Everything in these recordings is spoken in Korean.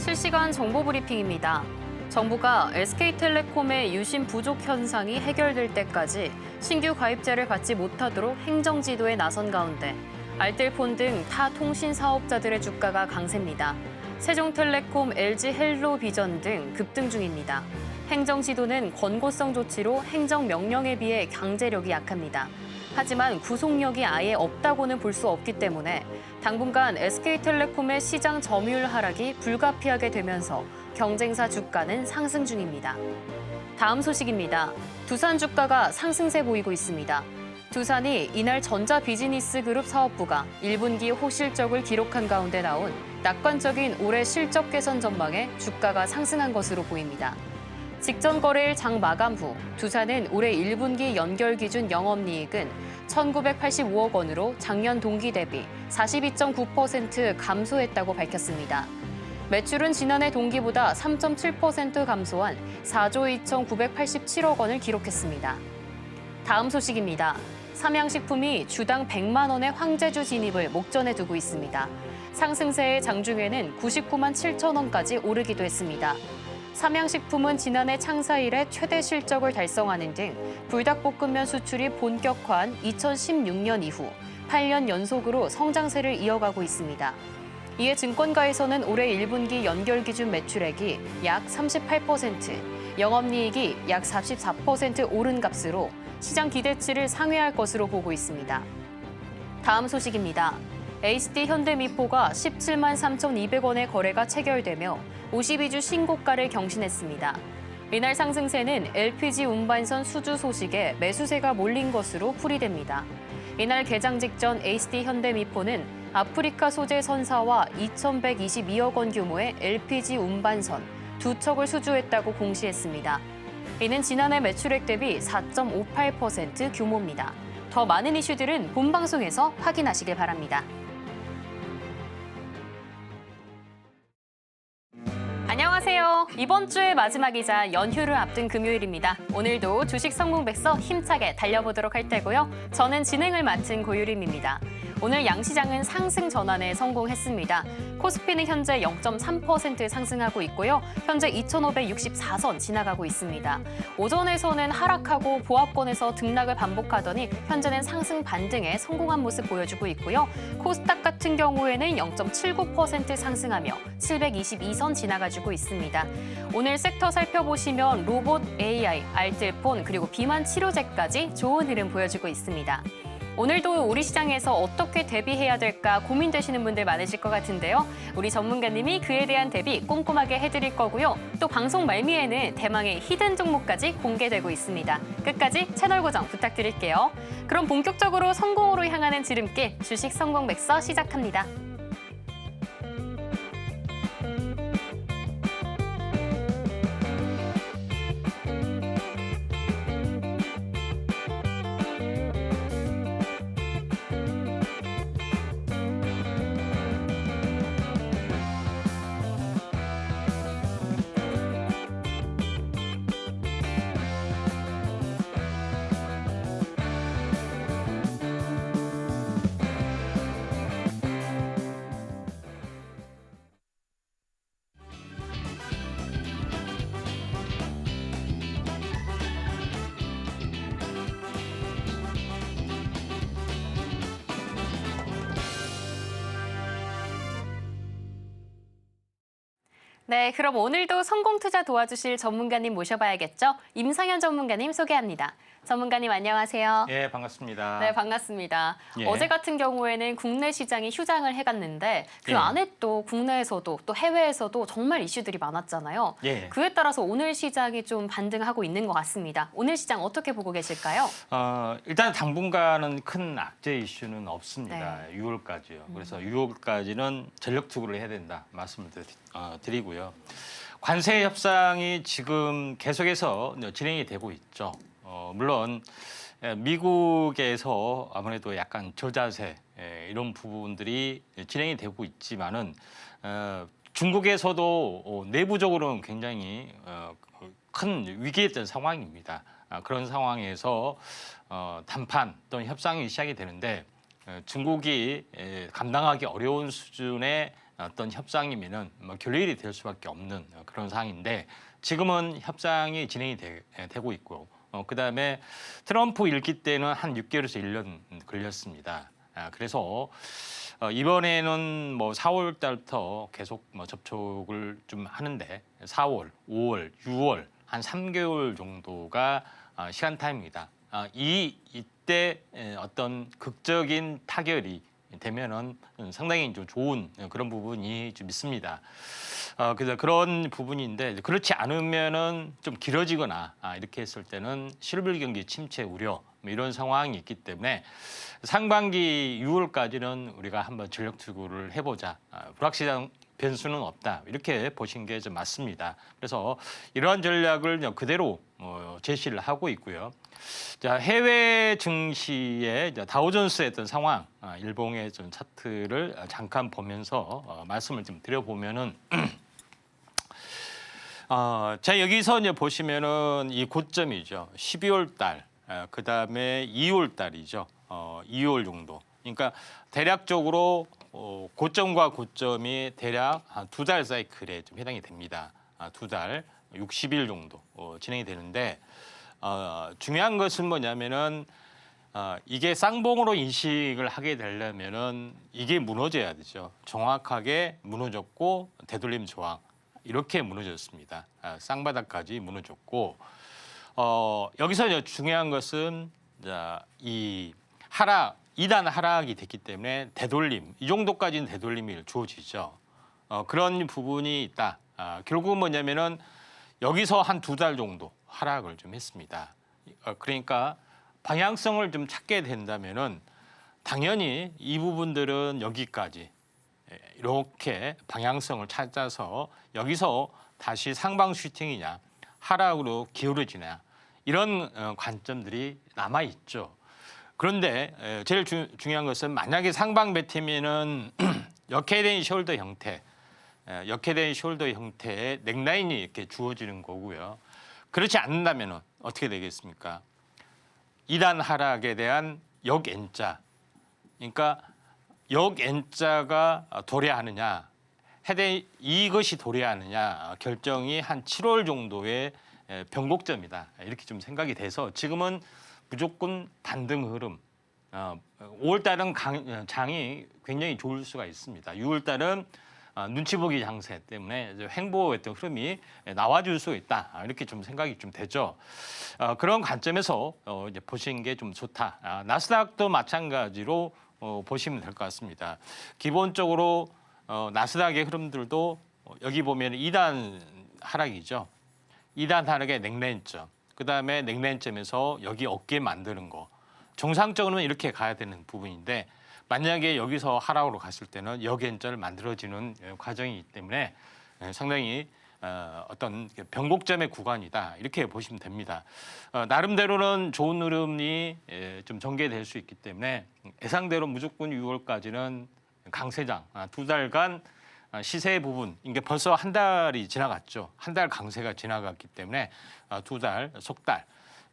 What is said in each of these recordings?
실시간 정보 브리핑입니다. 정부가 SK텔레콤의 유심 부족 현상이 해결될 때까지 신규 가입자를 받지 못하도록 행정지도에 나선 가운데 알뜰폰 등 타 통신 사업자들의 주가가 강세입니다. 세종텔레콤, LG헬로비전 등 급등 중입니다. 행정지도는 권고성 조치로 행정명령에 비해 강제력이 약합니다. 하지만 구속력이 아예 없다고는 볼 수 없기 때문에 당분간 SK텔레콤의 시장 점유율 하락이 불가피하게 되면서 경쟁사 주가는 상승 중입니다. 다음 소식입니다. 두산 주가가 상승세 보이고 있습니다. 두산이 이날 전자비즈니스그룹 사업부가 1분기 호실적을 기록한 가운데 나온 낙관적인 올해 실적 개선 전망에 주가가 상승한 것으로 보입니다. 직전 거래일 장 마감 후 두산은 올해 1분기 연결 기준 영업이익은 1,985억 원으로 작년 동기 대비 42.9% 감소했다고 밝혔습니다. 매출은 지난해 동기보다 3.7% 감소한 4조 2,987억 원을 기록했습니다. 다음 소식입니다. 삼양식품이 주당 100만 원의 황제주 진입을 목전에 두고 있습니다. 상승세의 장중에는 99만 7천 원까지 오르기도 했습니다. 삼양식품은 지난해 창사 이래 최대 실적을 달성하는 등 불닭볶음면 수출이 본격화한 2016년 이후 8년 연속으로 성장세를 이어가고 있습니다. 이에 증권가에서는 올해 1분기 연결 기준 매출액이 약 38%, 영업이익이 약 44% 오른 값으로 시장 기대치를 상회할 것으로 보고 있습니다. 다음 소식입니다. HD 현대미포가 17만 3,200원의 거래가 체결되며 52주 신고가를 경신했습니다. 이날 상승세는 LPG 운반선 수주 소식에 매수세가 몰린 것으로 풀이됩니다. 이날 개장 직전 HD 현대미포는 아프리카 소재 선사와 2,122억 원 규모의 LPG 운반선 2척을 수주했다고 공시했습니다. 이는 지난해 매출액 대비 4.58% 규모입니다. 더 많은 이슈들은 본방송에서 확인하시길 바랍니다. 안녕하세요. 이번 주의 마지막이자 연휴를 앞둔 금요일입니다. 오늘도 주식 성공백서 힘차게 달려보도록 할 테고요. 저는 진행을 맡은 고유림입니다. 오늘 양시장은 상승 전환에 성공했습니다. 코스피는 현재 0.3% 상승하고 있고요. 현재 2,564선 지나가고 있습니다. 오전에서는 하락하고 보합권에서 등락을 반복하더니 현재는 상승 반등에 성공한 모습 보여주고 있고요. 코스닥 같은 경우에는 0.79% 상승하며 722선 지나가지고 있습니다. 오늘 섹터 살펴보시면 로봇, AI, 알뜰폰 그리고 비만 치료제까지 좋은 흐름 보여주고 있습니다. 오늘도 우리 시장에서 어떻게 대비해야 될까 고민되시는 분들 많으실 것 같은데요. 우리 전문가님이 그에 대한 대비 꼼꼼하게 해드릴 거고요. 또 방송 말미에는 대망의 히든 종목까지 공개되고 있습니다. 끝까지 채널 고정 부탁드릴게요. 그럼 본격적으로 성공으로 향하는 지름길 주식 성공백서 시작합니다. 네, 그럼 오늘도 성공 투자 도와주실 전문가님 모셔봐야겠죠? 임상현 전문가님 소개합니다. 전문가님 안녕하세요. 예, 반갑습니다. 네, 반갑습니다. 예. 어제 같은 경우에는 국내 시장이 휴장을 해갔는데 그 예. 안에 또 국내에서도 또 해외에서도 정말 이슈들이 많았잖아요. 예. 그에 따라서 오늘 시장이 좀 반등하고 있는 것 같습니다. 오늘 시장 어떻게 보고 계실까요? 일단 당분간은 큰 악재 이슈는 없습니다. 네. 6월까지요. 그래서 6월까지는 전력 투구를 해야 된다 말씀을 드리고요. 관세 협상이 지금 계속해서 진행이 되고 있죠. 물론 미국에서 아무래도 약간 저자세 이런 부분들이 진행이 되고 있지만은 중국에서도 내부적으로는 굉장히 큰 위기였던 상황입니다. 그런 상황에서談判 또는 협상이 시작이 되는데 중국이 감당하기 어려운 수준의 어떤 협상이면은 뭐 결렬이 될 수밖에 없는 그런 상황인데 지금은 협상이 진행이 되고 있고 그다음에 트럼프 일기 때는 한 6개월에서 1년 걸렸습니다. 그래서 이번에는 뭐 4월 달부터 계속 뭐 접촉을 좀 하는데 4월, 5월, 6월 한 3개월 정도가 시간 타임입니다. 이때 어떤 극적인 타결이 되면은 상당히 좀 좋은 그런 부분이 좀 있습니다. 그래서 그런 부분인데 그렇지 않으면은 좀 길어지거나 이렇게 했을 때는 실물 경기 침체 우려 뭐 이런 상황이 있기 때문에 상반기 6월까지는 우리가 한번 전력 투구를 해보자. 불확실한 변수는 없다. 이렇게 보신 게 좀 맞습니다. 그래서 이러한 전략을 그대로 제시를 하고 있고요. 자, 해외 증시의 다우존스의 어떤 상황, 일봉의 좀 차트를 잠깐 보면서 말씀을 좀 드려보면은, 자 여기서 이제 보시면은 이 고점이죠. 12월 달, 그 다음에 2월 달이죠. 2월 정도. 그러니까 대략적으로 고점과 고점이 대략 한 2달 사이클에 좀 해당이 됩니다. 2달, 60일 정도 진행이 되는데. 중요한 것은 뭐냐면은 이게 쌍봉으로 인식을 하게 되려면은 이게 무너져야 되죠. 정확하게 무너졌고 되돌림 저항 이렇게 무너졌습니다. 쌍바닥까지 무너졌고 여기서 이제 중요한 것은 이 하락 2단 하락이 됐기 때문에 되돌림 이 정도까지는 되돌림이 주어지죠. 그런 부분이 있다. 결국은 뭐냐면은 여기서 한 2달 정도 하락을 좀 했습니다. 그러니까 방향성을 좀 찾게 된다면은 당연히 이 부분들은 여기까지 이렇게 방향성을 찾아서 여기서 다시 상방 슈팅이냐 하락으로 기울어지냐 이런 관점들이 남아 있죠. 그런데 제일 중요한 것은 만약에 상방 배트면은 역헤드앤 숄더 형태, 역헤드앤 숄더 형태의 넥라인이 이렇게 주어지는 거고요. 그렇지 않는다면 어떻게 되겠습니까? 2단 하락에 대한 역 N자, 그러니까 역 N자가 도래하느냐, 이것이 도래하느냐 결정이 한 7월 정도의 변곡점이다. 이렇게 좀 생각이 돼서 지금은 무조건 반등 흐름. 5월 달은 장이 굉장히 좋을 수가 있습니다. 6월 달은 눈치 보기 장세 때문에 횡보의 어떤 흐름이 나와줄 수 있다. 이렇게 좀 생각이 좀 되죠. 그런 관점에서 이제 보시는 게 좀 좋다. 나스닥도 마찬가지로 보시면 될 것 같습니다. 기본적으로 나스닥의 흐름들도 여기 보면 2단 하락이죠. 2단 하락의 넥라인점. 그다음에 넥라인점에서 여기 어깨 만드는 거. 정상적으로는 이렇게 가야 되는 부분인데 만약에 여기서 하락으로 갔을 때는 역엔자를 만들어지는 과정이기 때문에 상당히 어떤 변곡점의 구간이다 이렇게 보시면 됩니다. 나름대로는 좋은 흐름이 좀 전개될 수 있기 때문에 예상대로 무조건 6월까지는 강세장 2달간 시세 부분 이게 벌써 한 달이 지나갔죠. 한 달 강세가 지나갔기 때문에 2달, 석 달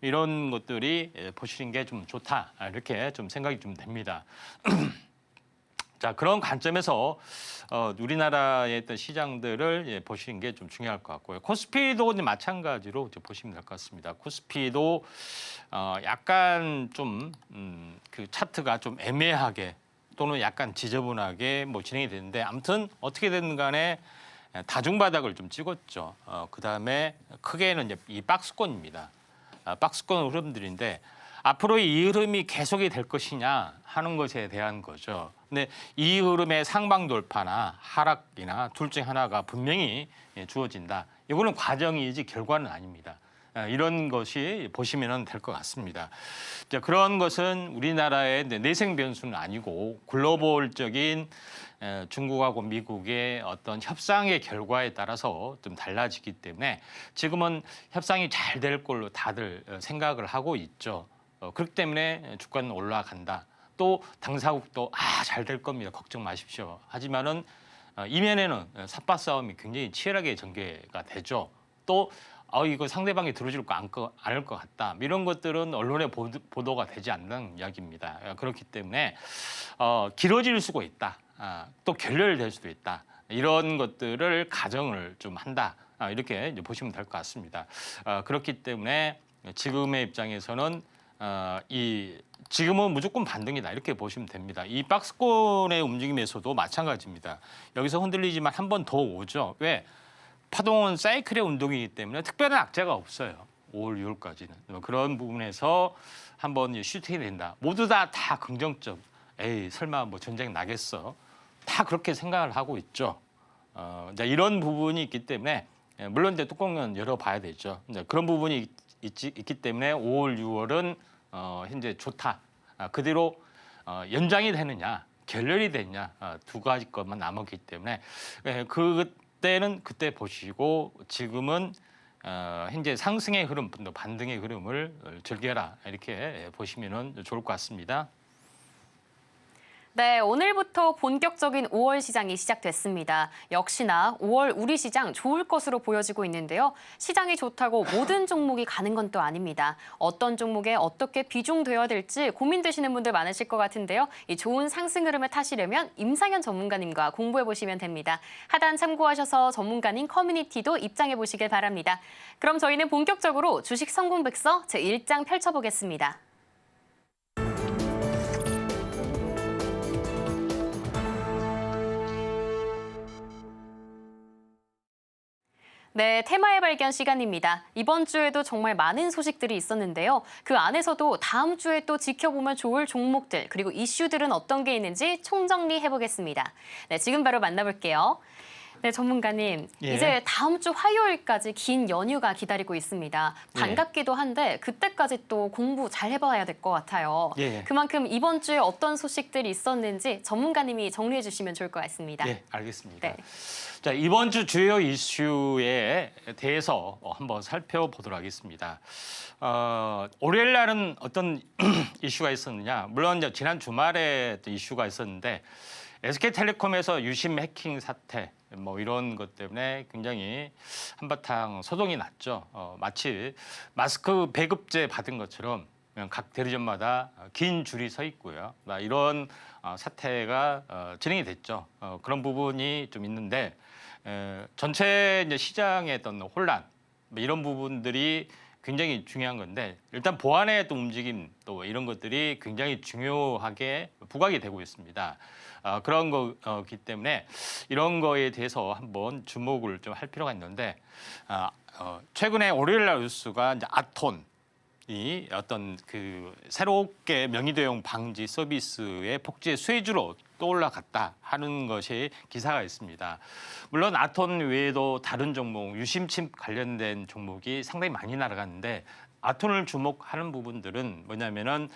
이런 것들이 보시는 게 좀 좋다 이렇게 좀 생각이 좀 됩니다. 자 그런 관점에서 우리나라의 어떤 시장들을 보시는 게 좀 중요할 것 같고요. 코스피도 마찬가지로 이제 보시면 될 것 같습니다. 코스피도 약간 좀 그 차트가 좀 애매하게 또는 약간 지저분하게 뭐 진행이 되는데 아무튼 어떻게 됐든 간에 다중바닥을 좀 찍었죠. 그 다음에 크게는 이제 이 박스권입니다. 박스권 흐름들인데 앞으로 이 흐름이 계속이 될 것이냐 하는 것에 대한 거죠. 근데 이 흐름의 상방 돌파나 하락이나 둘 중 하나가 분명히 주어진다. 이거는 과정이지 결과는 아닙니다. 이런 것이 보시면 될 것 같습니다. 그런 것은 우리나라의 내생 변수는 아니고 글로벌적인 중국하고 미국의 어떤 협상의 결과에 따라서 좀 달라지기 때문에 지금은 협상이 잘 될 걸로 다들 생각을 하고 있죠. 그렇기 때문에 주가는 올라간다. 또 당사국도 잘 될 겁니다. 걱정 마십시오. 하지만은 이면에는 삿바 싸움이 굉장히 치열하게 전개가 되죠. 또 이거 상대방이 들어줄 거 않을 것 같다. 이런 것들은 언론에 보도가 되지 않는 이야기입니다. 그렇기 때문에 길어질 수가 있다. 또 결렬될 수도 있다. 이런 것들을 가정을 좀 한다. 이렇게 이제 보시면 될 것 같습니다. 그렇기 때문에 지금의 입장에서는 지금은 무조건 반등이다 이렇게 보시면 됩니다. 이 박스권의 움직임에서도 마찬가지입니다. 여기서 흔들리지만 한 번 더 오죠. 왜? 파동은 사이클의 운동이기 때문에 특별한 악재가 없어요. 5월, 6월까지는. 그런 부분에서 한번 슈팅이 된다. 모두 다 긍정적. 에이 설마 뭐 전쟁 나겠어. 다 그렇게 생각을 하고 있죠. 이런 부분이 있기 때문에 물론 이제 뚜껑은 열어봐야 되죠. 이제 그런 부분이 있기 때문에 5월, 6월은 현재 좋다. 그대로 연장이 되느냐, 결렬이 되느냐 두 가지 것만 남았기 때문에 그때는 그때 보시고 지금은 현재 상승의 흐름, 또 반등의 흐름을 즐겨라 이렇게 보시면 좋을 것 같습니다. 네, 오늘부터 본격적인 5월 시장이 시작됐습니다. 역시나 5월 우리 시장 좋을 것으로 보여지고 있는데요. 시장이 좋다고 모든 종목이 가는 건 또 아닙니다. 어떤 종목에 어떻게 비중되어야 될지 고민되시는 분들 많으실 것 같은데요. 이 좋은 상승 흐름을 타시려면 임상현 전문가님과 공부해 보시면 됩니다. 하단 참고하셔서 전문가님 커뮤니티도 입장해 보시길 바랍니다. 그럼 저희는 본격적으로 주식 성공백서 제1장 펼쳐보겠습니다. 네, 테마의 발견 시간입니다. 이번 주에도 정말 많은 소식들이 있었는데요. 그 안에서도 다음 주에 또 지켜보면 좋을 종목들 그리고 이슈들은 어떤 게 있는지 총정리해보겠습니다. 네, 지금 바로 만나볼게요. 네, 전문가님. 예. 이제 다음 주 화요일까지 긴 연휴가 기다리고 있습니다. 반갑기도 한데 그때까지 또 공부 잘 해봐야 될 것 같아요. 예. 그만큼 이번 주에 어떤 소식들이 있었는지 전문가님이 정리해 주시면 좋을 것 같습니다. 네, 알겠습니다. 네. 자, 이번 주 주요 이슈에 대해서 한번 살펴보도록 하겠습니다. 월요일 날은 어떤 이슈가 있었느냐? 물론 이제 지난 주말에 이슈가 있었는데 SK텔레콤에서 유심 해킹 사태 뭐 이런 것 때문에 굉장히 한바탕 소동이 났죠. 마치 마스크 배급제 받은 것처럼 각 대리점마다 긴 줄이 서 있고요. 이런 사태가 진행이 됐죠. 그런 부분이 좀 있는데 전체 이제 시장의 어떤 혼란 뭐 이런 부분들이 굉장히 중요한 건데 일단 보안의 또 움직임 또 이런 것들이 굉장히 중요하게 부각이 되고 있습니다. 그런 거기 때문에 이런 거에 대해서 한번 주목을 좀 할 필요가 있는데 최근에 월요일 날 뉴스가 이제 아톤이 어떤 그 새롭게 명의대용 방지 서비스의 복제 수혜주로 떠올라갔다 하는 것이 기사가 있습니다. 물론 아톤 외에도 다른 종목, 유심칩 관련된 종목이 상당히 많이 날아갔는데 아톤을 주목하는 부분들은 뭐냐면은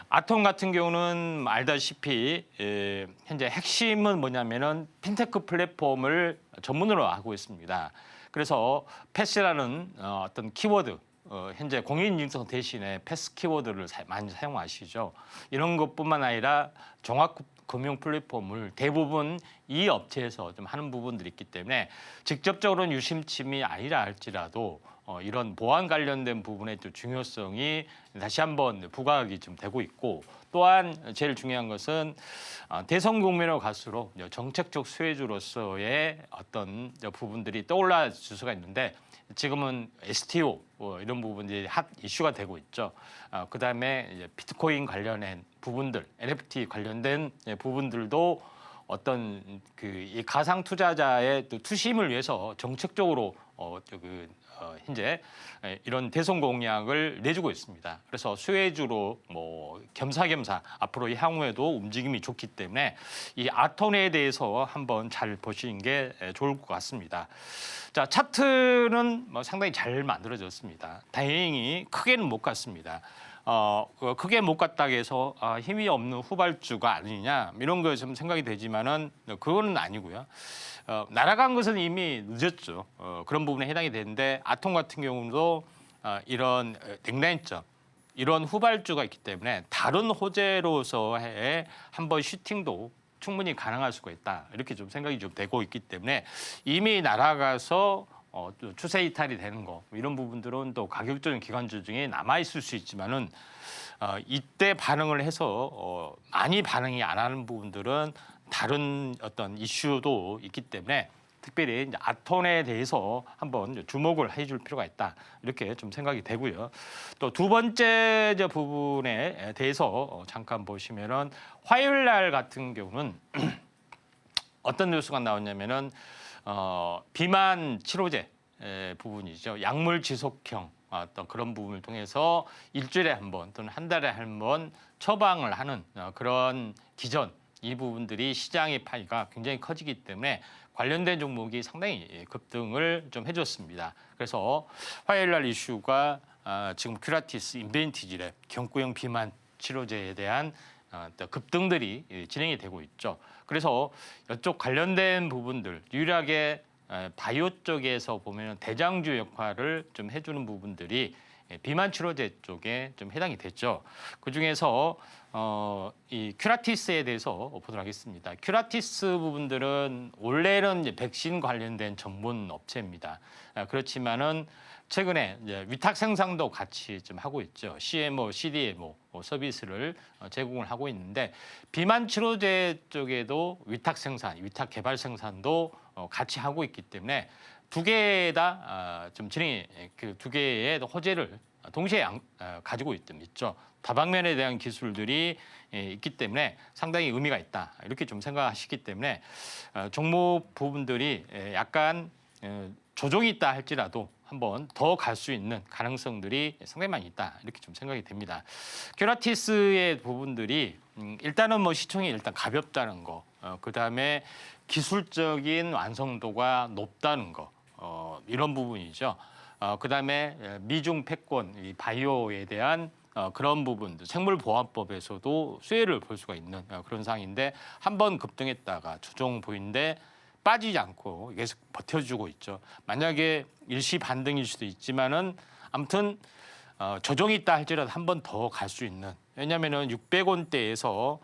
아톤 같은 경우는 알다시피 현재 핵심은 뭐냐면은 핀테크 플랫폼을 전문으로 하고 있습니다. 그래서 패스라는 어떤 키워드 현재 공인인증서 대신에 패스 키워드를 많이 사용하시죠. 이런 것뿐만 아니라 종합 금융 플랫폼을 대부분 이 업체에서 좀 하는 부분들이 있기 때문에 직접적으로는 유심침이 아니라 할지라도 이런 보안 관련된 부분의 또 중요성이 다시 한번 부각이 좀 되고 있고 또한 제일 중요한 것은 대선 국면으로 갈수록 정책적 수혜주로서의 어떤 부분들이 떠올라 줄 수가 있는데 지금은 STO 이런 부분들이 핫 이슈가 되고 있죠. 그다음에 이제 비트코인 관련된 부분들, NFT 관련된 부분들도 어떤 이 가상 투자자의 또 투심을 위해서 정책적으로 현재 이런 대선 공약을 내주고 있습니다. 그래서 수혜주로 뭐 겸사겸사 앞으로 향후에도 움직임이 좋기 때문에 이 아톤에 대해서 한번 잘 보시는 게 좋을 것 같습니다. 자, 차트는 뭐 상당히 잘 만들어졌습니다. 다행히 크게는 못 갔습니다. 크게 못 갔다고 해서 힘이 없는 후발주가 아니냐 이런 거 좀 생각이 되지만은 그거는 아니고요. 날아간 것은 이미 늦었죠. 그런 부분에 해당이 되는데 아톰 같은 경우도 이런 넥라인점 이런 후발주가 있기 때문에 다른 호재로서의 한번 슈팅도 충분히 가능할 수가 있다. 이렇게 좀 생각이 좀 되고 있기 때문에 이미 날아가서 또 추세 이탈이 되는 거 이런 부분들은 또 가격적인 기관주 중에 남아 있을 수 있지만은 이때 반응을 해서 많이 반응이 안 하는 부분들은 다른 어떤 이슈도 있기 때문에 특별히 이제 아톤에 대해서 한번 주목을 해줄 필요가 있다 이렇게 좀 생각이 되고요. 또 두 번째 이제 부분에 대해서 잠깐 보시면은 화요일 날 같은 경우는 어떤 뉴스가 나왔냐면은 비만 치료제 부분이죠. 약물 지속형 어떤 그런 부분을 통해서 일주일에 한 번 또는 한 달에 한 번 처방을 하는 그런 기전 이 부분들이 시장의 파이가 굉장히 커지기 때문에 관련된 종목이 상당히 급등을 좀 해줬습니다. 그래서 화요일 날 이슈가 지금 큐라티스, 인벤티지랩, 경구형 비만 치료제에 대한 급등들이 진행이 되고 있죠. 그래서 이쪽 관련된 부분들 유일하게 바이오 쪽에서 보면 대장주 역할을 좀 해주는 부분들이 비만 치료제 쪽에 좀 해당이 됐죠. 그 중에서 이 큐라티스에 대해서 보도록 하겠습니다. 큐라티스 부분들은 원래는 이제 백신 관련된 전문 업체입니다. 그렇지만은 최근에 이제 위탁 생산도 같이 좀 하고 있죠. CMO, CDMO 서비스를 제공을 하고 있는데 비만 치료제 쪽에도 위탁 생산, 위탁 개발 생산도 같이 하고 있기 때문에 두 개 다 좀 진행이 그 두 개의 호재를 동시에 가지고 있죠. 다방면에 대한 기술들이 있기 때문에 상당히 의미가 있다 이렇게 좀 생각하시기 때문에 종목 부분들이 약간 조정이 있다 할지라도 한번 더 갈 수 있는 가능성들이 상당히 많이 있다 이렇게 좀 생각이 됩니다. 큐라티스의 부분들이 일단은 뭐 시총이 일단 가볍다는 거, 그 다음에 기술적인 완성도가 높다는 거, 이런 부분이죠. 그 다음에 미중 패권, 이 바이오에 대한 그런 부분들, 생물보안법에서도 수혜를 볼 수가 있는 그런 상황인데 한번 급등했다가 조정 보이는데 빠지지 않고 계속 버텨주고 있죠. 만약에 일시 반등일 수도 있지만은 아무튼 조정이 있다 할지라도 한 번 더 갈 수 있는. 왜냐하면은 600원대에서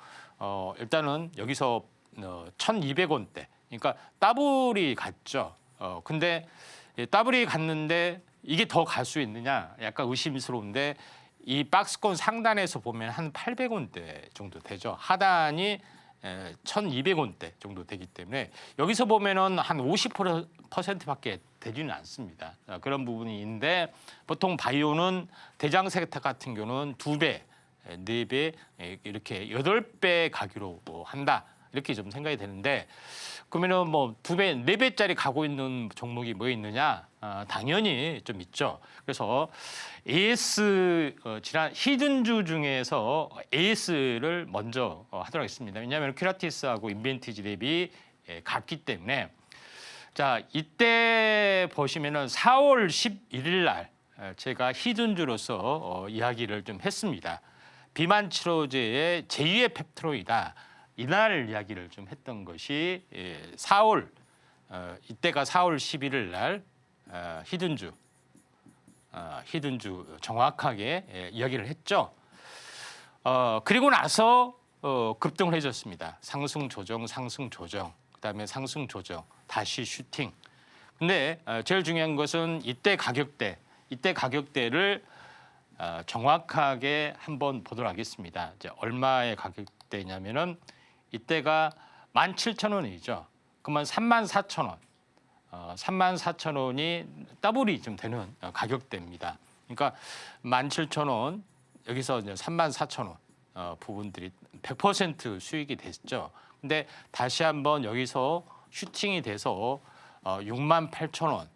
일단은 여기서 1,200원대. 그러니까 더블이 갔죠. 근데 더블이 갔는데 이게 더 갈 수 있느냐? 약간 의심스러운데 이 박스권 상단에서 보면 한 800원대 정도 되죠. 하단이 1,200원대 정도 되기 때문에 여기서 보면은 한 50%밖에 되지는 않습니다. 그런 부분이 있는데 보통 바이오는 대장 섹터 같은 경우는 2배, 4배 이렇게 8배 가기로 한다. 이렇게 좀 생각이 되는데 그러면은 뭐 2배, 4배짜리 가고 있는 종목이 뭐 있느냐? 당연히 좀 있죠. 그래서 AS 지난 히든주 중에서 AS를 먼저 하도록 하겠습니다. 왜냐하면 큐라티스하고 인벤티지 랩이 같기 때문에 자 이때 보시면은 4월 11일 날 제가 히든주로서 이야기를 좀 했습니다. 비만 치료제의 제2의 펩트로이다. 이날 이야기를 좀 했던 것이 4월 이때가 4월 11일 날 히든주 정확하게 이야기를 했죠. 그리고 나서 급등을 해줬습니다. 상승 조정, 그다음에 상승 조정, 다시 슈팅. 근데 제일 중요한 것은 이때 가격대를 정확하게 한번 보도록 하겠습니다. 이제 얼마의 가격대냐면은 이때가 17,000원이죠. 그러면 34,000원. 34,000원이 더블이 좀 되는 가격대입니다. 그러니까 17,000원 여기서 이제 34,000원 부분들이 100% 수익이 됐죠. 근데 다시 한번 여기서 슈팅이 돼서 68,000원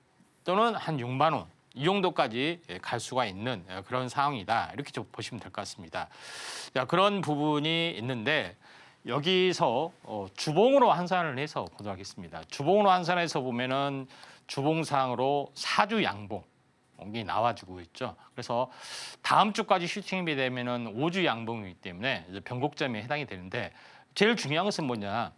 또는 한 6만 원 이 정도까지 갈 수가 있는 그런 상황이다. 이렇게 좀 보시면 될 것 같습니다. 자, 그런 부분이 있는데 여기서 주봉으로 환산을 해서 보도록 하겠습니다. 주봉으로 환산해서 보면은 주봉상으로 4주 양봉이 나와주고 있죠. 그래서 다음 주까지 슈팅이 되면은 5주 양봉이기 때문에 이제 변곡점에 해당이 되는데 제일 중요한 것은 뭐냐?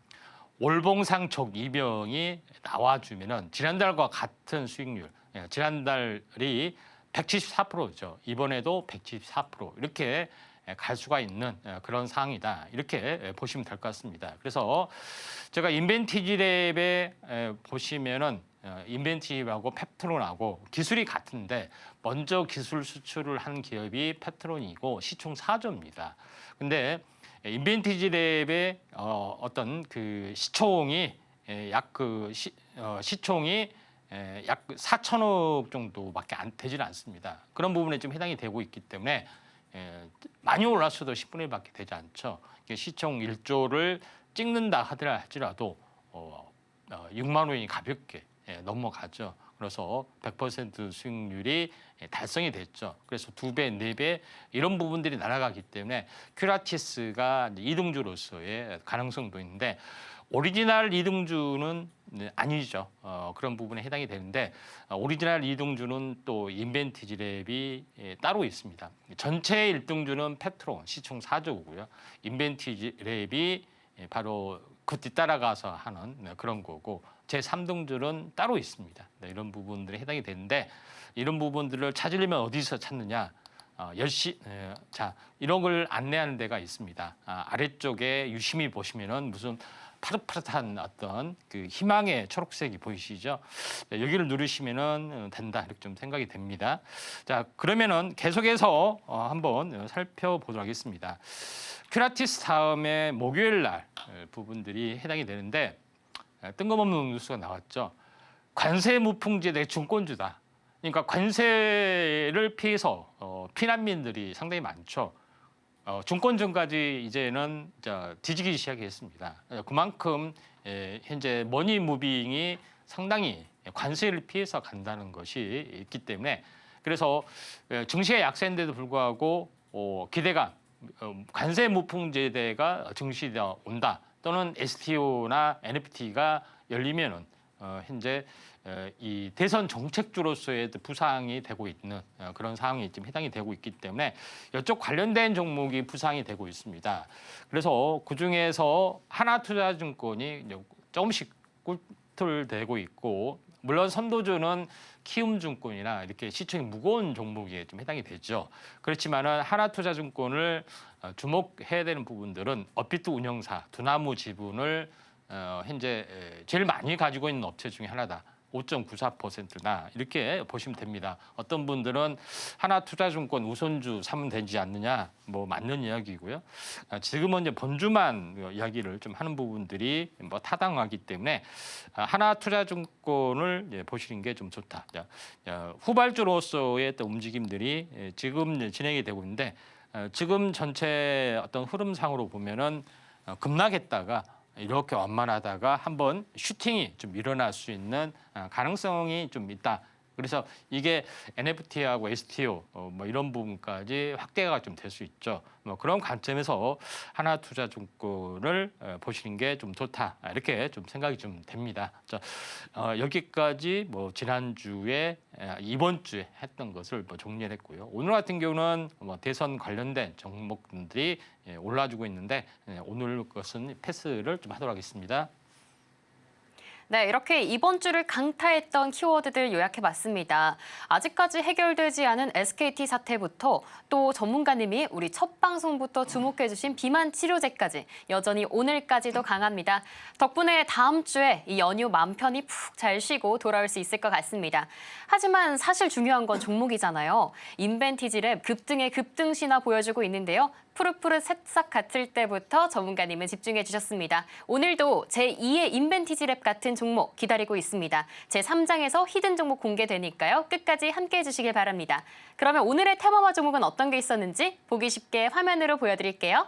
월봉상 적2병이 나와주면은 지난달과 같은 수익률, 지난달이 174%죠. 이번에도 174% 이렇게 갈 수가 있는 그런 상황이다. 이렇게 보시면 될 것 같습니다. 그래서 제가 인벤티지랩에 보시면은 인벤티지랩하고 펩트론하고 기술이 같은데 먼저 기술 수출을 한 기업이 펩트론이고 시총 4조입니다. 근데 인벤티지 랩의 어떤 그 시총이 약 시총이 약 4천억 정도밖에 되지는 않습니다. 그런 부분에 좀 해당이 되고 있기 때문에 많이 올랐어도 10분의 1밖에 되지 않죠. 시총 1조를 찍는다 하더라도 6만 원이 가볍게 넘어가죠. 그래서 100% 수익률이 달성이 됐죠. 그래서 2배, 4배 이런 부분들이 날아가기 때문에 큐라티스가 이등주로서의 가능성도 있는데 오리지널 이등주는 아니죠. 그런 부분에 해당이 되는데 오리지널 이등주는 또 인벤티지 랩이 따로 있습니다. 전체 1등주는 페트론 시총 4조고요. 인벤티지 랩이 바로 그 뒤따라가서 하는 그런 거고 제3등주는 따로 있습니다. 이런 부분들이 해당이 되는데 이런 부분들을 찾으려면 어디서 찾느냐? 자, 이런 걸 안내하는 데가 있습니다. 아래쪽에 유심히 보시면은 무슨 파릇파릇한 어떤 그 희망의 초록색이 보이시죠? 여기를 누르시면은 된다 이렇게 좀 생각이 됩니다. 자, 그러면은 계속해서 한번 살펴보도록 하겠습니다. 큐라티스 다음에 목요일 날 부분들이 해당이 되는데 뜬금없는 뉴스가 나왔죠. 관세 무풍지대 중권주다. 그러니까 관세를 피해서 피난민들이 상당히 많죠. 중권주까지 이제는 뒤지기 시작했습니다. 그만큼 현재 머니 무빙이 상당히 관세를 피해서 간다는 것이 있기 때문에 그래서 증시가 약세인데도 불구하고 기대가 관세 무풍지대가 증시에 온다 또는 STO나 NFT가 열리면은 현재 이 대선 정책주로서의 부상이 되고 있는 그런 상황이 지금 해당이 되고 있기 때문에 이쪽 관련된 종목이 부상이 되고 있습니다. 그래서 그 중에서 하나투자증권이 조금씩 꿀틀대고 있고 물론 선도주는 키움증권이나 이렇게 시총이 무거운 종목에 좀 해당이 되죠. 그렇지만은 하나투자증권을 주목해야 되는 부분들은 업비트 운영사 두나무 지분을 현재 제일 많이 가지고 있는 업체 중에 하나다. 5.94%나 이렇게 보시면 됩니다. 어떤 분들은 하나투자증권 우선주 사면 되지 않느냐, 뭐 맞는 이야기고요. 지금은 이제 본주만 이야기를 좀 하는 부분들이 뭐 타당하기 때문에 하나투자증권을 보시는 게 좀 좋다. 후발주로서의 또 움직임들이 지금 진행이 되고 있는데 지금 전체 어떤 흐름상으로 보면은 급락했다가 이렇게 완만하다가 한번 슈팅이 좀 일어날 수 있는 가능성이 좀 있다. 그래서 이게 NFT하고 STO 뭐 이런 부분까지 확대가 좀 될 수 있죠. 뭐 그런 관점에서 하나투자증권을 보시는 게 좀 좋다. 이렇게 좀 생각이 좀 됩니다. 자, 여기까지 뭐 지난주에 이번 주에 했던 것을 뭐 정리를 했고요. 오늘 같은 경우는 뭐 대선 관련된 종목들이 올라주고 있는데 오늘 것은 패스를 좀 하도록 하겠습니다. 네, 이렇게 이번 주를 강타했던 키워드들 요약해봤습니다. 아직까지 해결되지 않은 SKT 사태부터 또 전문가님이 우리 첫 방송부터 주목해주신 비만 치료제까지 여전히 오늘까지도 강합니다. 덕분에 다음 주에 이 연휴 맘 편히 푹 잘 쉬고 돌아올 수 있을 것 같습니다. 하지만 사실 중요한 건 종목이잖아요. 인벤티지랩 급등의 급등신화 보여주고 있는데요. 푸릇푸릇 새싹 같을 때부터 전문가님은 집중해 주셨습니다. 오늘도 제2의 인벤티지랩 같은 종목 기다리고 있습니다. 제3장에서 히든 종목 공개되니까요. 끝까지 함께해 주시길 바랍니다. 그러면 오늘의 테마와 종목은 어떤 게 있었는지 보기 쉽게 화면으로 보여드릴게요.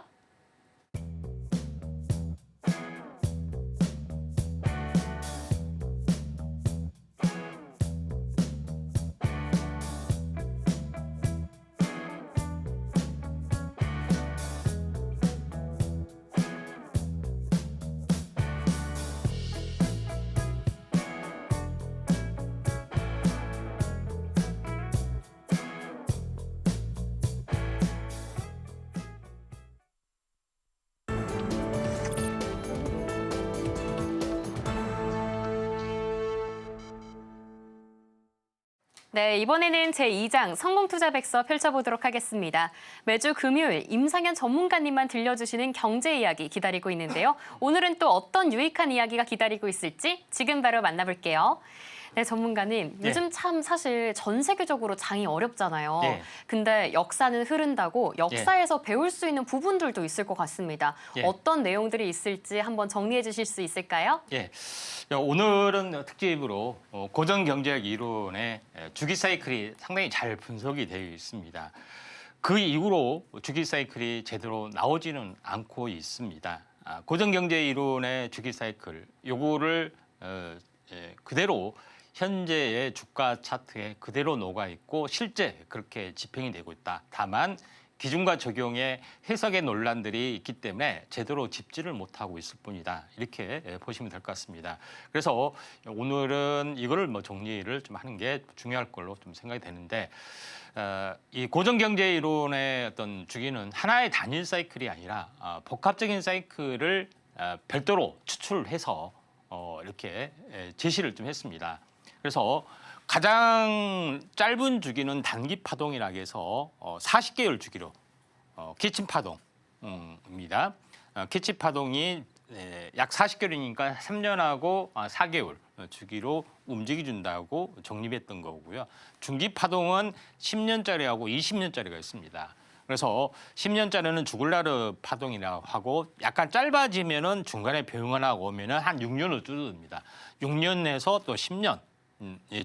네, 이번에는 제2장 성공투자백서 펼쳐보도록 하겠습니다. 매주 금요일 임상현 전문가님만 들려주시는 경제 이야기 기다리고 있는데요. 오늘은 또 어떤 유익한 이야기가 기다리고 있을지 지금 바로 만나볼게요. 네, 전문가님. 예. 요즘 참 사실 전 세계적으로 장이 어렵잖아요. 예. 근데 역사는 흐른다고 역사에서 배울 수 있는 부분들도 있을 것 같습니다. 예. 어떤 내용들이 있을지 한번 정리해 주실 수 있을까요? 예. 오늘은 특집으로 고전 경제학 이론의 주기 사이클이 상당히 잘 분석이 되어 있습니다. 그 이후로 주기 사이클이 제대로 나오지는 않고 있습니다. 고전 경제 이론의 주기 사이클, 요거를 그대로 현재의 주가 차트에 그대로 녹아 있고 실제 그렇게 집행이 되고 있다. 다만 기준과 적용의 해석의 논란들이 있기 때문에 제대로 짚지를 못하고 있을 뿐이다. 이렇게 보시면 될 것 같습니다. 그래서 오늘은 이거를 정리를 좀 하는 게 중요할 걸로 좀 생각이 되는데, 이 고전 경제 이론의 어떤 주기는 하나의 단일 사이클이 아니라 복합적인 사이클을 별도로 추출해서 이렇게 제시를 좀 했습니다. 그래서 가장 짧은 주기는 단기 파동이라고 해서 40개월 주기로 키친 파동입니다. 키친 파동이 약 40개월이니까 3년하고 4개월 주기로 움직여준다고 정립했던 거고요. 중기 파동은 10년짜리하고 20년짜리가 있습니다. 그래서 10년짜리는 주글라르 파동이라고 하고 약간 짧아지면은 중간에 병원하고 오면은 한 6년으로 줄어듭니다. 6년 내서 또 10년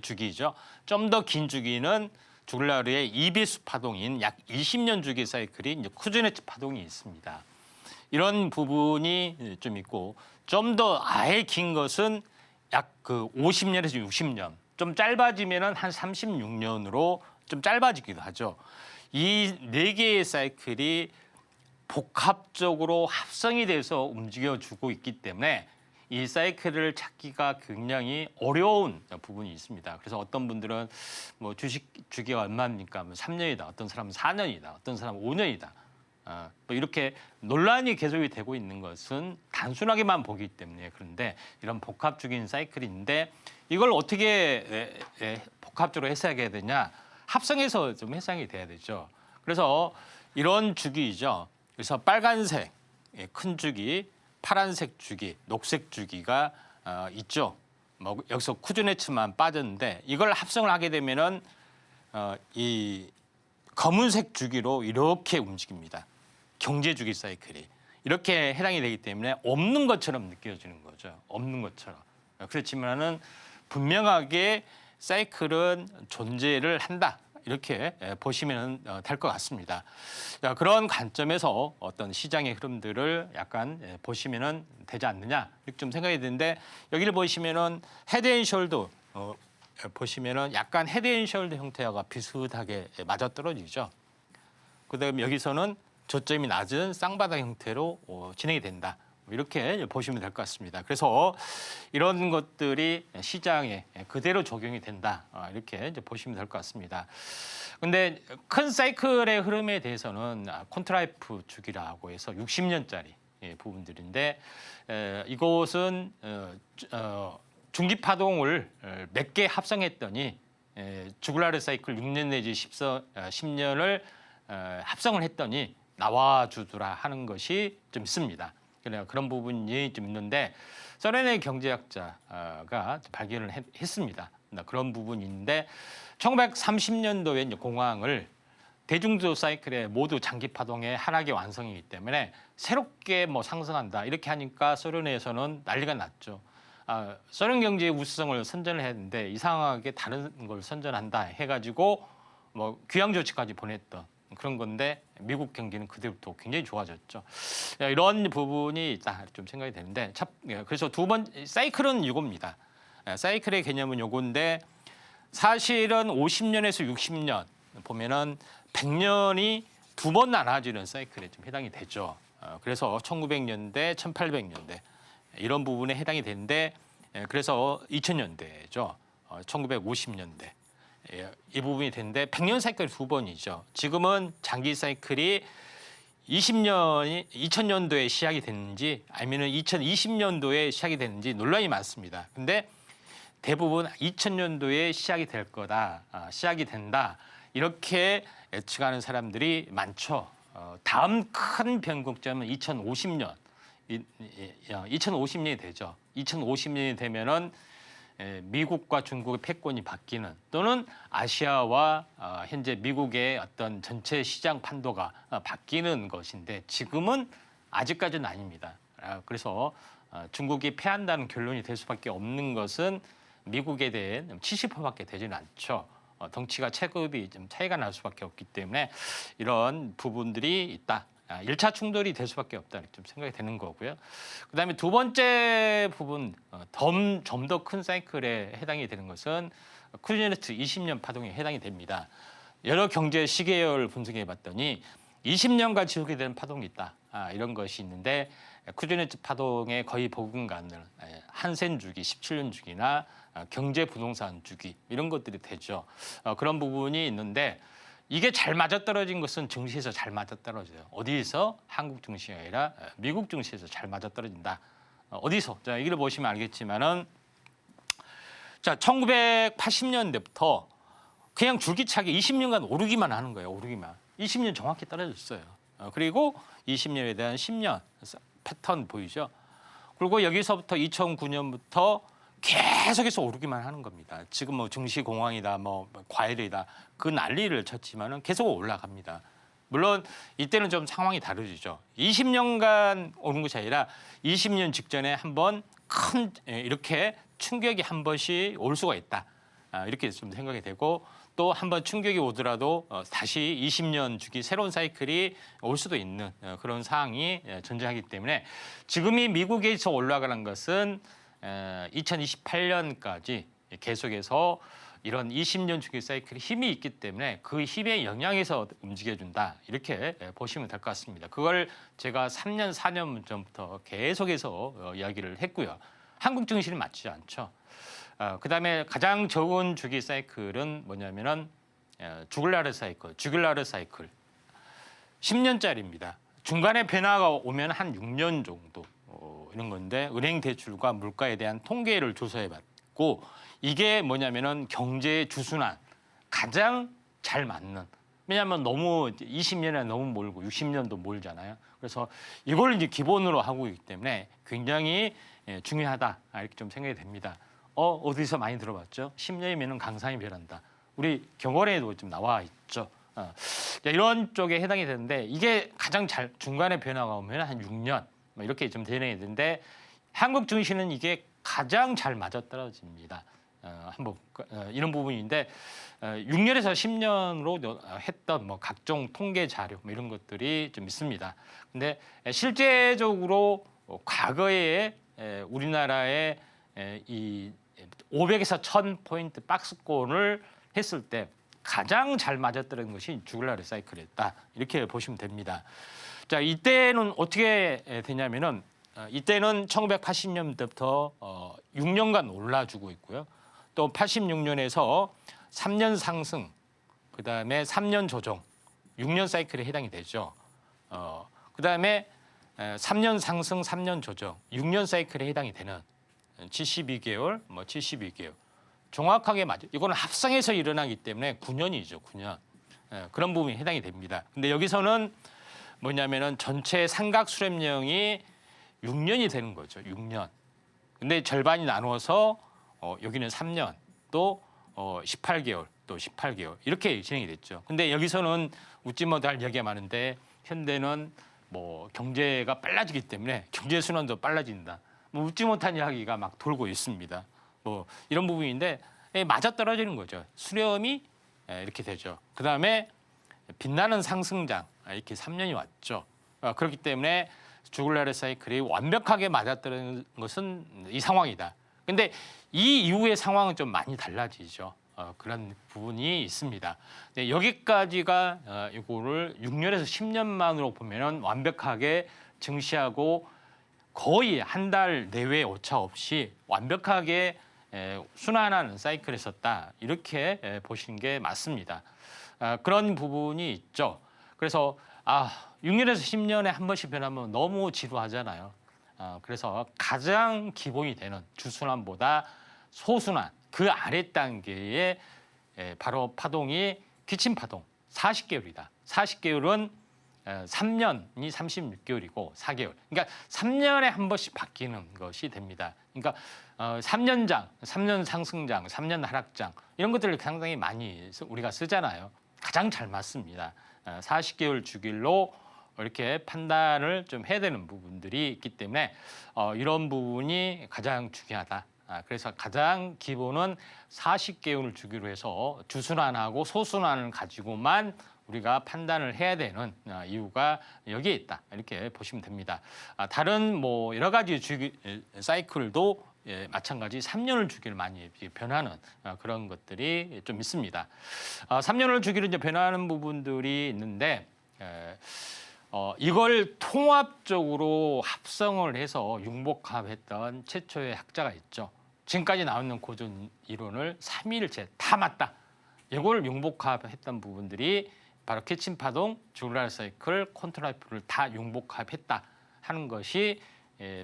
주기죠. 좀 더 긴 주기는 주글라르의 2배수 파동인 약 20년 주기 사이클이 이제 쿠즈네츠 파동이 있습니다. 이런 부분이 좀 있고 좀 더 아예 긴 것은 약 50년에서 60년, 좀 짧아지면은 한 36년으로 좀 짧아지기도 하죠. 이 네 개의 사이클이 복합적으로 합성이 돼서 움직여주고 있기 때문에 이 사이클을 찾기가 굉장히 어려운 부분이 있습니다. 그래서 어떤 분들은 주식 주기가 얼마입니까? 3년이다. 어떤 사람은 4년이다. 어떤 사람은 5년이다. 이렇게 논란이 계속이 되고 있는 것은 단순하게만 보기 때문에 그런데 이런 복합적인 사이클인데 이걸 어떻게 복합적으로 해석해야 되냐? 합성해서 좀 해석이 돼야 되죠. 그래서 이런 주기이죠. 그래서 빨간색 큰 주기, 파란색 주기, 녹색 주기가 있죠. 여기서 쿠즈네츠만 빠졌는데 이걸 합성을 하게 되면은 이 검은색 주기로 이렇게 움직입니다. 경제 주기 사이클이 이렇게 해당이 되기 때문에 없는 것처럼 느껴지는 거죠. 없는 것처럼. 그렇지만은 분명하게 사이클은 존재를 한다. 이렇게 보시면 될 것 같습니다. 그런 관점에서 어떤 시장의 흐름들을 약간 보시면 되지 않느냐 이렇게 좀 생각이 드는데 여기를 보시면은 헤드앤숄더 보시면은 약간 헤드앤숄더 형태와 비슷하게 맞아떨어지죠. 그다음에 여기서는 저점이 낮은 쌍바닥 형태로 진행이 된다. 이렇게 보시면 될 것 같습니다. 그래서 이런 것들이 시장에 그대로 적용이 된다. 이렇게 이제 보시면 될 것 같습니다. 근데 큰 사이클의 흐름에 대해서는 콘트라이프 주기라고 해서 60년짜리 부분들인데 이것은 중기 파동을 몇 개 합성했더니 주글라르 사이클 6년 내지 10년을 합성을 했더니 나와주더라 하는 것이 좀 있습니다. 그런 부분이 좀 있는데 소련의 경제학자가 발견을 했습니다. 그런 부분인데 1930년도에 이제 공황을 대중조 사이클의 모두 장기 파동의 하락의 완성이기 때문에 새롭게 상승한다 이렇게 하니까 소련에서는 난리가 났죠. 소련 경제의 우수성을 선전을 했는데 이상하게 다른 걸 선전한다 해가지고 귀양 조치까지 보냈던 그런 건데 미국 경기는 그때부터 굉장히 좋아졌죠. 이런 부분이 있다 좀 생각이 되는데 그래서 두 번 사이클은 이겁니다. 사이클의 개념은 요건데 사실은 50년에서 60년 보면은 100년이 두 번 나눠지는 사이클에 좀 해당이 되죠. 그래서 1900년대, 1800년대 이런 부분에 해당이 되는데 그래서 2000년대죠. 1950년대. 이 부분이 되는데 100년 사이클이 두 번이죠. 지금은 장기 사이클이 2000년도에 시작이 됐는지 아니면 2020년도에 시작이 됐는지 논란이 많습니다. 근데 대부분 2000년도에 시작이 될 거다, 시작이 된다 이렇게 예측하는 사람들이 많죠. 다음 큰 변곡점은 2050년, 2050년이 되죠. 2050년이 되면은 미국과 중국의 패권이 바뀌는 또는 아시아와 현재 미국의 어떤 전체 시장 판도가 바뀌는 것인데 지금은 아직까지는 아닙니다. 그래서 중국이 패한다는 결론이 될 수밖에 없는 것은 미국에 대한 70%밖에 되지는 않죠. 덩치가 체급이 좀 차이가 날 수밖에 없기 때문에 이런 부분들이 있다. 1차 충돌이 될 수밖에 없다 좀 생각이 되는 거고요. 그다음에 두 번째 부분 좀 더 큰 사이클에 해당이 되는 것은 쿠즈네츠 20년 파동에 해당이 됩니다. 여러 경제 시계열 분석해 봤더니 20년간 지속이 되는 파동이 있다. 이런 것이 있는데 쿠즈네츠 파동의 거의 버금가는 한센 주기, 17년 주기나 경제 부동산 주기 이런 것들이 되죠. 그런 부분이 있는데 이게 잘 맞아떨어진 것은 증시에서 잘 맞아떨어져요. 어디서? 한국 증시가 아니라 미국 증시에서 잘 맞아떨어진다. 어디서? 자, 여기를 보시면 알겠지만은 자, 1980년대부터 그냥 줄기차게 20년간 오르기만 하는 거예요. 오르기만. 20년 정확히 떨어졌어요. 그리고 20년에 대한 10년 패턴 보이죠? 그리고 여기서부터 2009년부터 계속해서 오르기만 하는 겁니다. 지금 뭐 증시 공황이다, 뭐 과열이다 그 난리를 쳤지만은 계속 올라갑니다. 물론 이때는 좀 상황이 다르죠. 20년간 오른 것이 아니라 20년 직전에 한번 큰 이렇게 충격이 한 번씩 올 수가 있다. 이렇게 좀 생각이 되고 또 한 번 충격이 오더라도 다시 20년 주기 새로운 사이클이 올 수도 있는 그런 상황이 존재하기 때문에 지금이 미국에서 올라가는 것은 2028년까지 계속해서 이런 20년 주기 사이클이 힘이 있기 때문에 그 힘에 영향해서 움직여준다. 이렇게 보시면 될 것 같습니다. 그걸 제가 3년, 4년 전부터 계속해서 이야기를 했고요. 한국 증시는 맞지 않죠. 그다음에 가장 적은 주기 사이클은 뭐냐면은 주글라르 사이클 10년짜리입니다. 중간에 변화가 오면 한 6년 정도 이런 건데 은행 대출과 물가에 대한 통계를 조사해봤고 이게 뭐냐면은 경제의 주순환 가장 잘 맞는 왜냐하면 너무 20년에 너무 몰고 60년도 몰잖아요. 그래서 이걸 이제 기본으로 하고 있기 때문에 굉장히 중요하다 이렇게 좀 생각이 됩니다. 어디서 많이 들어봤죠? 10년이면은 강산이 변한다. 우리 경월에도 좀 나와 있죠. 이런 쪽에 해당이 되는데 이게 가장 잘 중간에 변화가 오면 한 6년 이렇게 좀 진행이 되는데 한국 증시는 이게 가장 잘 맞아떨어집니다. 한번 이런 부분인데 6년에서 10년으로 했던 뭐 각종 통계 자료 뭐 이런 것들이 좀 있습니다. 근데 실제적으로 과거에 우리나라의 이 500에서 1000포인트 박스권을 했을 때 가장 잘 맞았던 것이 주글라르 사이클이었다. 이렇게 보시면 됩니다. 자, 이때는 어떻게 되냐면은 이때는 1980년부터 6년간 올라주고 있고요. 또 86년에서 3년 상승, 그다음에 3년 조정, 6년 사이클에 해당이 되죠. 그다음에 3년 상승, 3년 조정, 6년 사이클에 해당이 되는 72개월, 72개월. 정확하게 맞아요. 이거는 합성해서 일어나기 때문에 9년이죠, 9년. 그런 부분이 해당이 됩니다. 근데 여기서는 뭐냐면은 전체 삼각 수렴령이 6년이 되는 거죠, 6년. 근데 절반이 나누어서 여기는 3년, 또 18개월, 또 18개월 이렇게 진행이 됐죠. 근데 여기서는 웃지 못할 이야기가 많은데 현대는 뭐 경제가 빨라지기 때문에 경제 순환도 빨라진다. 뭐 웃지 못한 이야기가 막 돌고 있습니다. 뭐 이런 부분인데 맞아떨어지는 거죠. 수렴이 이렇게 되죠. 그다음에 빛나는 상승장 이렇게 3년이 왔죠. 그렇기 때문에 주글라르 사이클이 완벽하게 맞아떨어지는 것은 이 상황이다. 근데 이 이후의 상황은 좀 많이 달라지죠. 그런 부분이 있습니다. 네, 여기까지가 이거를 6년에서 10년만으로 보면은 완벽하게 증시하고 거의 한 달 내외 오차 없이 완벽하게 순환하는 사이클에 있었다. 이렇게 보시는 게 맞습니다. 그런 부분이 있죠. 그래서 6년에서 10년에 한 번씩 변하면 너무 지루하잖아요. 그래서 가장 기본이 되는 주순환보다 소순환 그 아래 단계에 바로 파동이 기침 파동 40개월이다. 40개월은 3년이 36개월이고 4개월. 그러니까 3년에 한 번씩 바뀌는 것이 됩니다. 그러니까 3년장, 3년 상승장, 3년 하락장 이런 것들을 상당히 많이 우리가 쓰잖아요. 가장 잘 맞습니다. 40개월 주기로 이렇게 판단을 좀 해야 되는 부분들이 있기 때문에 이런 부분이 가장 중요하다. 그래서 가장 기본은 40개월 주기로 해서 주순환하고 소순환을 가지고만 우리가 판단을 해야 되는 이유가 여기에 있다. 이렇게 보시면 됩니다. 다른 뭐 여러 가지 주기 사이클도 마찬가지 3년을 주기를 많이 변하는 그런 것들이 좀 있습니다. 3년을 주기로 이제 변하는 부분들이 있는데 이걸 통합적으로 합성을 해서 융복합했던 최초의 학자가 있죠. 지금까지 나오는 고전 이론을 3일째 다 맞다. 이걸 융복합했던 부분들이 바로 캐친 파동, 주글라르 사이클, 콘트라이프를 다 융복합했다 하는 것이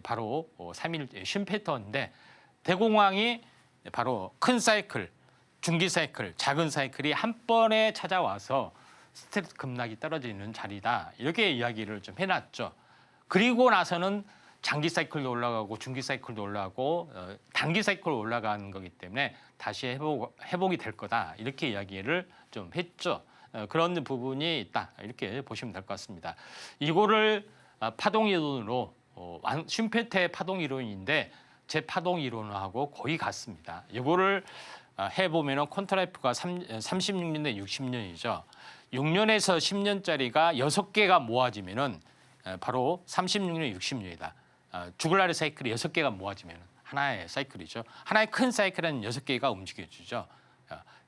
바로 3일 쉼페터인데 대공황이 바로 큰 사이클, 중기 사이클, 작은 사이클이 한 번에 찾아와서 스트레스 급락이 떨어지는 자리다. 이렇게 이야기를 좀 해놨죠. 그리고 나서는 장기 사이클도 올라가고 중기 사이클도 올라가고 단기 사이클로 올라가는 거기 때문에 다시 회복이 될 거다. 이렇게 이야기를 좀 했죠. 그런 부분이 있다. 이렇게 보시면 될 것 같습니다. 이거를 파동 이론으로 쉼페터의 파동 이론인데 제 파동 이론하고 거의 같습니다. 이거를 해보면 콘트라이프가 36년대 60년이죠. 6년에서 10년짜리가 6개가 모아지면은 바로 36년, 60년이다. 주글라르 사이클이 6개가 모아지면 하나의 사이클이죠. 하나의 큰 사이클은 6개가 움직여주죠.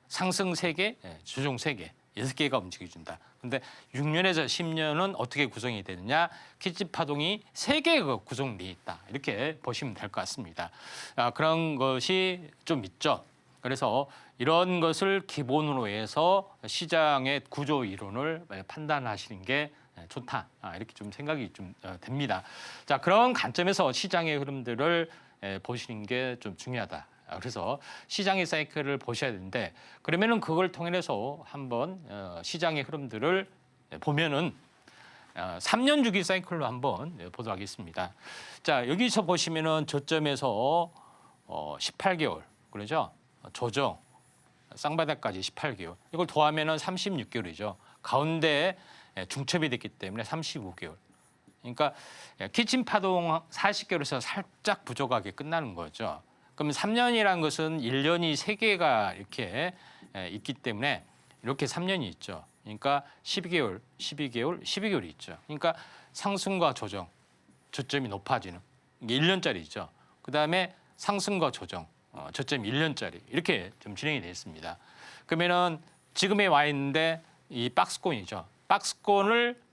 상승 3개, 조정 3개, 6개가 움직여준다. 근데 6년에서 10년은 어떻게 구성이 되느냐? 캐치 파동이 3개가 구성되어 있다. 이렇게 보시면 될 것 같습니다. 그런 것이 좀 있죠. 그래서 이런 것을 기본으로 해서 시장의 구조 이론을 판단하시는 게 좋다. 이렇게 좀 생각이 좀 됩니다. 자, 그런 관점에서 시장의 흐름들을 보시는 게 좀 중요하다. 그래서 시장의 사이클을 보셔야 되는데 그러면은 그걸 통해서 한번 시장의 흐름들을 보면은 3년 주기 사이클로 한번 보도록 하겠습니다. 자, 여기서 보시면은 저점에서 18개월 그러죠? 조정, 쌍바닥까지 18개월. 이걸 더하면은 36개월이죠. 가운데 중첩이 됐기 때문에 35개월. 그러니까 키친 파동 40개월에서 살짝 부족하게 끝나는 거죠. 그럼 3년이라는 것은 1년이 3개가 이렇게 있기 때문에 이렇게 3년이 있죠. 그러니까 12개월, 12개월, 12개월이 있죠. 그러니까 상승과 조정, 저점이 높아지는 이게 1년짜리죠. 그다음에 상승과 조정, 저점이 1년짜리 이렇게 좀 진행이 되어 있습니다. 그러면은 지금에 와 있는데 이 박스권이죠. 박스권을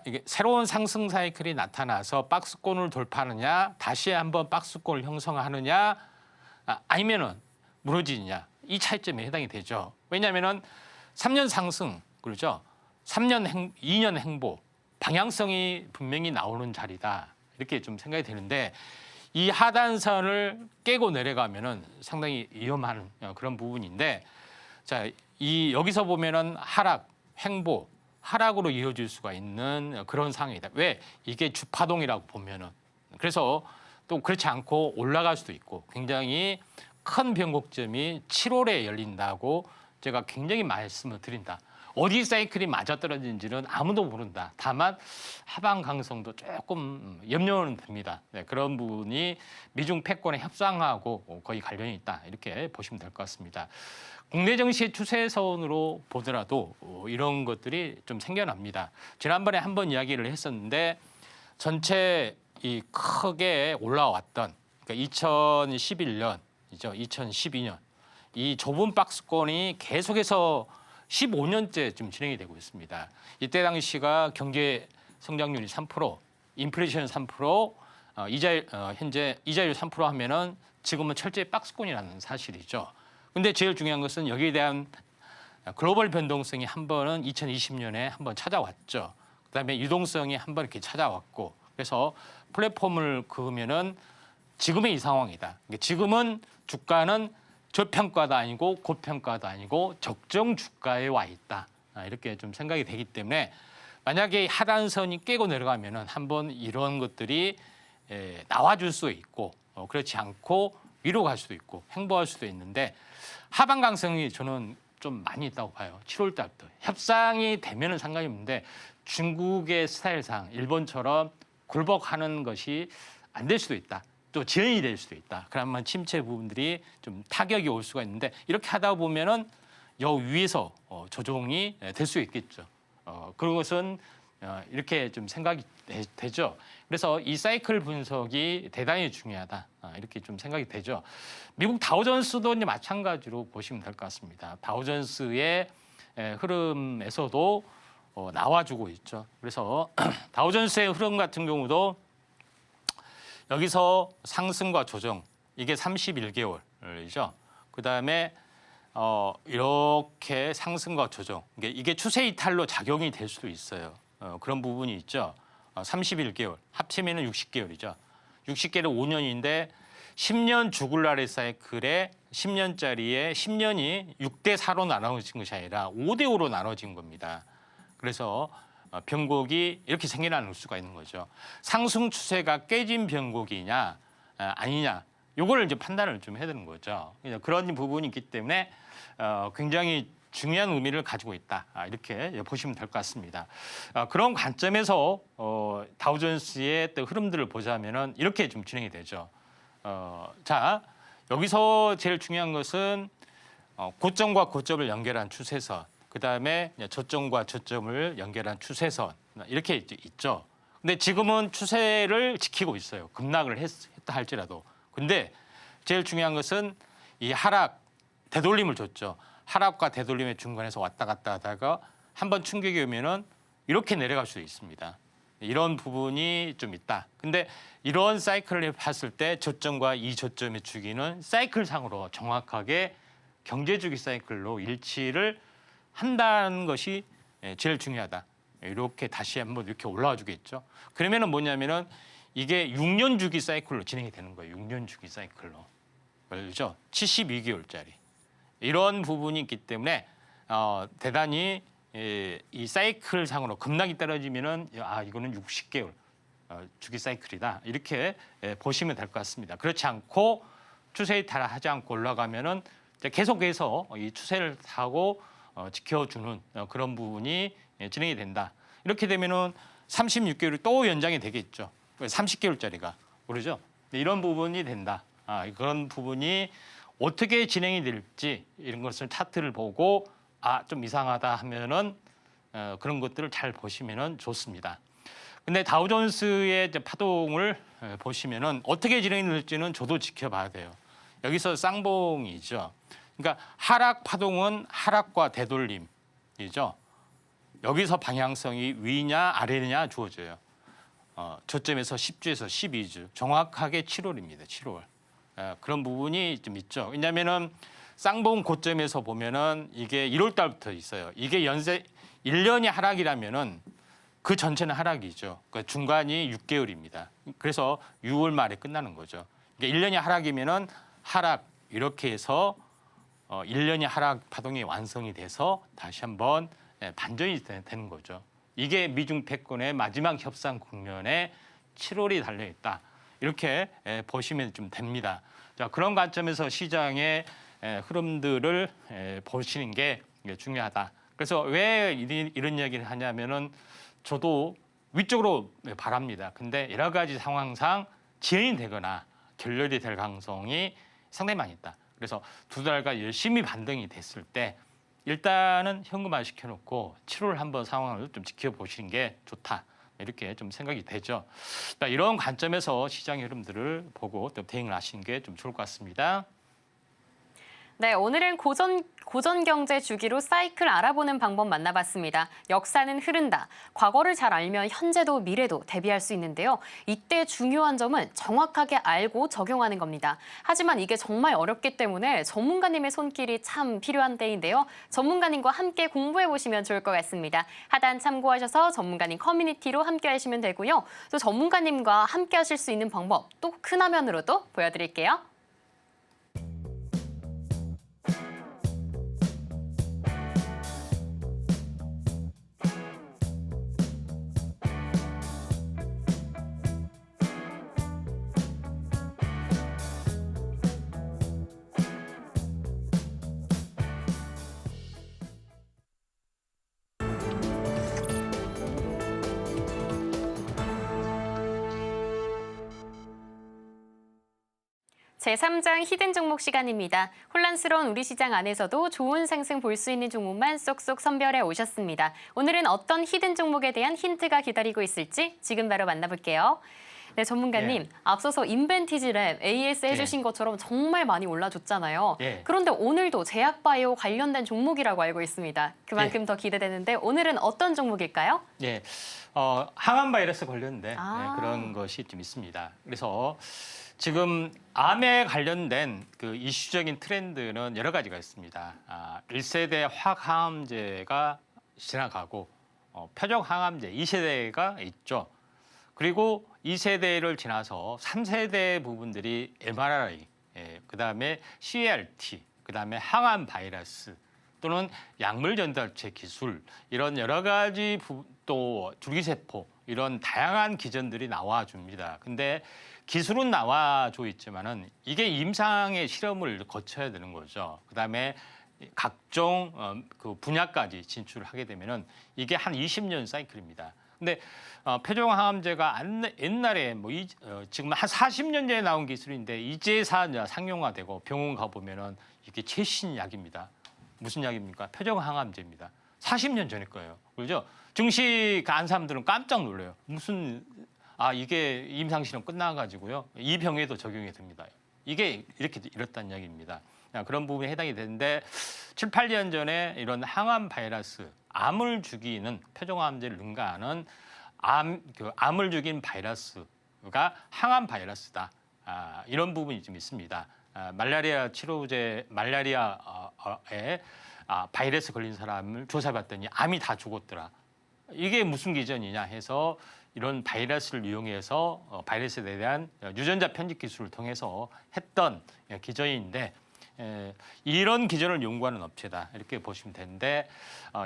이게 새로운 상승 사이클이 나타나서 박스권을 돌파하느냐, 다시 한번 박스권을 형성하느냐, 아니면은 무너지느냐 이 차이점에 해당이 되죠. 왜냐하면은 3년 상승 그렇죠. 2년 행보 방향성이 분명히 나오는 자리다 이렇게 좀 생각이 되는데 이 하단선을 깨고 내려가면은 상당히 위험한 그런 부분인데 자, 여기서 보면은 하락, 횡보 하락으로 이어질 수가 있는 그런 상황이다. 왜? 이게 주파동이라고 보면은. 그래서 또 그렇지 않고 올라갈 수도 있고 굉장히 큰 변곡점이 7월에 열린다고 제가 굉장히 말씀을 드린다. 어디 사이클이 맞아떨어지는지는 아무도 모른다. 다만 하방 강성도 조금 염려는 됩니다. 네, 그런 부분이 미중 패권의 협상하고 거의 관련이 있다. 이렇게 보시면 될 것 같습니다. 국내 증시의 추세선으로 보더라도 이런 것들이 좀 생겨납니다. 지난번에 한번 이야기를 했었는데 전체 이 크게 올라왔던 그러니까 2011년이죠. 2012년 이 좁은 박스권이 계속해서 15년째 지금 진행이 되고 있습니다. 이때 당시가 경제 성장률이 3%, 인플레이션 3%, 현재 이자율 3% 하면은 지금은 철저히 박스권이라는 사실이죠. 근데 제일 중요한 것은 여기에 대한 글로벌 변동성이 한 번은 2020년에 한 번 찾아왔죠. 그다음에 유동성이 한 번 이렇게 찾아왔고 그래서 플랫폼을 그으면은 지금의 이 상황이다. 지금은 주가는 저평가도 아니고 고평가도 아니고 적정 주가에 와 있다. 이렇게 좀 생각이 되기 때문에 만약에 하단선이 깨고 내려가면은 한번 이런 것들이 나와줄 수 있고 그렇지 않고 위로 갈 수도 있고 횡보할 수도 있는데 하방 강성이 저는 좀 많이 있다고 봐요. 7월 달부터 협상이 되면은 상관이 없는데 중국의 스타일상 일본처럼 굴복하는 것이 안 될 수도 있다. 또 지연이 될 수도 있다. 그러면 침체 부분들이 좀 타격이 올 수가 있는데 이렇게 하다 보면은 여 위에서 조정이 될 수 있겠죠. 그런 것은 이렇게 좀 생각이 되죠. 그래서 이 사이클 분석이 대단히 중요하다. 이렇게 좀 생각이 되죠. 미국 다우존스도 이제 마찬가지로 보시면 될 것 같습니다. 다우존스의 흐름에서도 나와주고 있죠. 그래서 다우존스의 흐름 같은 경우도 여기서 상승과 조정 이게 31개월이죠. 그다음에 이렇게 상승과 조정 이게 추세 이탈로 작용이 될 수도 있어요. 그런 부분이 있죠. 31개월 합치면은 60개월이죠. 60개월 5년인데 10년 주글라리 사이클에 10년짜리에 10년이 6대 4로 나눠진 것이 아니라 5대 5로 나눠진 겁니다. 그래서 변곡이 이렇게 생겨날 수가 있는 거죠. 상승 추세가 깨진 변곡이냐 아니냐 요거를 이제 판단을 좀 해야 되는 거죠. 그런 부분이 있기 때문에 굉장히 중요한 의미를 가지고 있다. 이렇게 보시면 될 것 같습니다. 그런 관점에서 다우존스의 또 흐름들을 보자면은 이렇게 좀 진행이 되죠. 자 여기서 제일 중요한 것은 고점과 고점을 연결한 추세선, 그 다음에 저점과 저점을 연결한 추세선 이렇게 있죠. 근데 지금은 추세를 지키고 있어요. 급락을 했다 할지라도. 근데 제일 중요한 것은 이 하락 되돌림을 줬죠. 하락과 되돌림의 중간에서 왔다 갔다 하다가 한번 충격이 오면은 이렇게 내려갈 수도 있습니다. 이런 부분이 좀 있다. 근데 이런 사이클을 봤을 때 저점과 이 저점의 주기는 사이클상으로 정확하게 경제주기 사이클로 일치를 한다는 것이 제일 중요하다. 이렇게 다시 한번 이렇게 올라와 주겠죠. 그러면은 뭐냐면은 이게 6년 주기 사이클로 진행이 되는 거예요. 6년 주기 사이클로. 그렇죠? 72개월짜리. 이런 부분이 있기 때문에 대단히 이 사이클 상으로 급락이 떨어지면은 이거는 60개월 주기 사이클이다. 이렇게 보시면 될 것 같습니다. 그렇지 않고 추세 이탈을 하지 않고 올라가면은 계속해서 이 추세를 타고 지켜주는 그런 부분이 진행이 된다. 이렇게 되면은 36개월이 또 연장이 되겠죠. 30개월짜리가 그러죠. 이런 부분이 된다. 그런 부분이 어떻게 진행이 될지 이런 것을 차트를 보고 좀 이상하다 하면은 그런 것들을 잘 보시면은 좋습니다. 근데 다우존스의 파동을 보시면은 어떻게 진행이 될지는 저도 지켜봐야 돼요. 여기서 쌍봉이죠. 그러니까 하락 파동은 하락과 되돌림이죠. 여기서 방향성이 위냐 아래냐 주어져요. 저점에서 10주에서 12주 정확하게 7월입니다. 7월. 그런 부분이 좀 있죠. 왜냐하면은 쌍봉 고점에서 보면은 이게 1월 달부터 있어요. 이게 연세 1년이 하락이라면은 그 전체는 하락이죠. 그러니까 중간이 6개월입니다. 그래서 6월 말에 끝나는 거죠. 그러니까 1년이 하락이면은 하락 이렇게 해서 1년이 하락 파동이 완성이 돼서 다시 한번 반전이 되는 거죠. 이게 미중 패권의 마지막 협상 국면에 7월이 달려 있다. 이렇게 보시면 좀 됩니다. 자, 그런 관점에서 시장의 흐름들을 보시는 게 중요하다. 그래서 왜 이런 얘기를 하냐면은 저도 위쪽으로 바랍니다. 근데 여러 가지 상황상 지연이 되거나 결렬이 될 가능성이 상당히 많이 있다. 그래서 2달간 열심히 반등이 됐을 때 일단은 현금화 시켜놓고 7월 한번 상황을 좀 지켜보시는 게 좋다. 이렇게 좀 생각이 되죠. 이런 관점에서 시장의 흐름들을 보고 또 대응을 하시는 게 좀 좋을 것 같습니다. 네, 오늘은 고전 경제 주기로 사이클 알아보는 방법 만나봤습니다. 역사는 흐른다. 과거를 잘 알면 현재도 미래도 대비할 수 있는데요. 이때 중요한 점은 정확하게 알고 적용하는 겁니다. 하지만 이게 정말 어렵기 때문에 전문가님의 손길이 참 필요한 때인데요. 전문가님과 함께 공부해 보시면 좋을 것 같습니다. 하단 참고하셔서 전문가님 커뮤니티로 함께 하시면 되고요. 또 전문가님과 함께 하실 수 있는 방법 또 큰 화면으로도 보여드릴게요. 제3장 히든 종목 시간입니다. 혼란스러운 우리 시장 안에서도 좋은 상승 볼 수 있는 종목만 쏙쏙 선별해 오셨습니다. 오늘은 어떤 히든 종목에 대한 힌트가 기다리고 있을지 지금 바로 만나볼게요. 네, 전문가님, 예. 앞서서 인벤티지랩 AS 해주신 것처럼 정말 많이 올라줬잖아요. 예. 그런데 오늘도 제약바이오 관련된 종목이라고 알고 있습니다. 그만큼 더 기대되는데 오늘은 어떤 종목일까요? 예, 항암 바이러스 관련된 아. 그런 것이 좀 있습니다. 그래서 지금 암에 관련된 그 이슈적인 트렌드는 여러 가지가 있습니다. 1세대 확항암제가 지나가고 표적 항암제 2세대가 있죠. 그리고 2세대를 지나서 3세대 부분들이 MRI, 그다음에 CAR-T, 그다음에 항암 바이러스 또는 약물 전달체 기술 이런 여러 가지 또 줄기세포 이런 다양한 기전들이 나와줍니다. 근데 기술은 나와줘 있지만은 이게 임상의 실험을 거쳐야 되는 거죠. 그다음에 각종 그 분야까지 진출하게 되면은 이게 한 20년 사이클입니다. 근데 표적 항암제가 옛날에 지금 한 40년 전에 나온 기술인데 이제서 상용화되고 병원 가 보면은 이게 최신 약입니다. 무슨 약입니까? 표적 항암제입니다. 40년 전에 거예요. 그렇죠? 증시 간 사람들은 깜짝 놀라요. 이게 임상 실험 끝나가지고요. 이 병에도 적용이 됩니다. 이게 이렇다는 이야기입니다. 그런 부분에 해당이 되는데 7, 8년 전에 이런 항암 바이러스, 암을 죽이는 표적암제를 능가하는 암을 죽인 바이러스가 항암 바이러스다. 이런 부분이 좀 있습니다. 말라리아 치료제, 말라리아에 바이러스 걸린 사람을 조사해봤더니 암이 다 죽었더라. 이게 무슨 기전이냐 해서 이런 바이러스를 이용해서 바이러스에 대한 유전자 편집 기술을 통해서 했던 기전인데 이런 기전을 연구하는 업체다 이렇게 보시면 되는데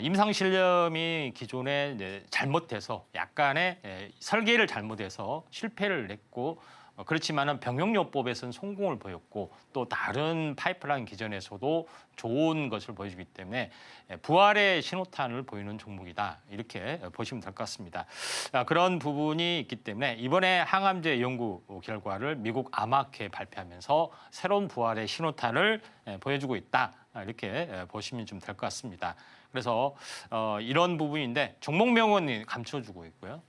임상 실험이 기존에 이제 잘못돼서 약간의 설계를 잘못해서 실패를 했고 그렇지만은 병용요법에서는 성공을 보였고 또 다른 파이프라인 기전에서도 좋은 것을 보여주기 때문에 부활의 신호탄을 보이는 종목이다 이렇게 보시면 될 것 같습니다. 그런 부분이 있기 때문에 이번에 항암제 연구 결과를 미국 암학회 발표하면서 새로운 부활의 신호탄을 보여주고 있다 이렇게 보시면 좀 될 것 같습니다. 그래서 이런 부분인데 종목명은 감춰주고 있고요.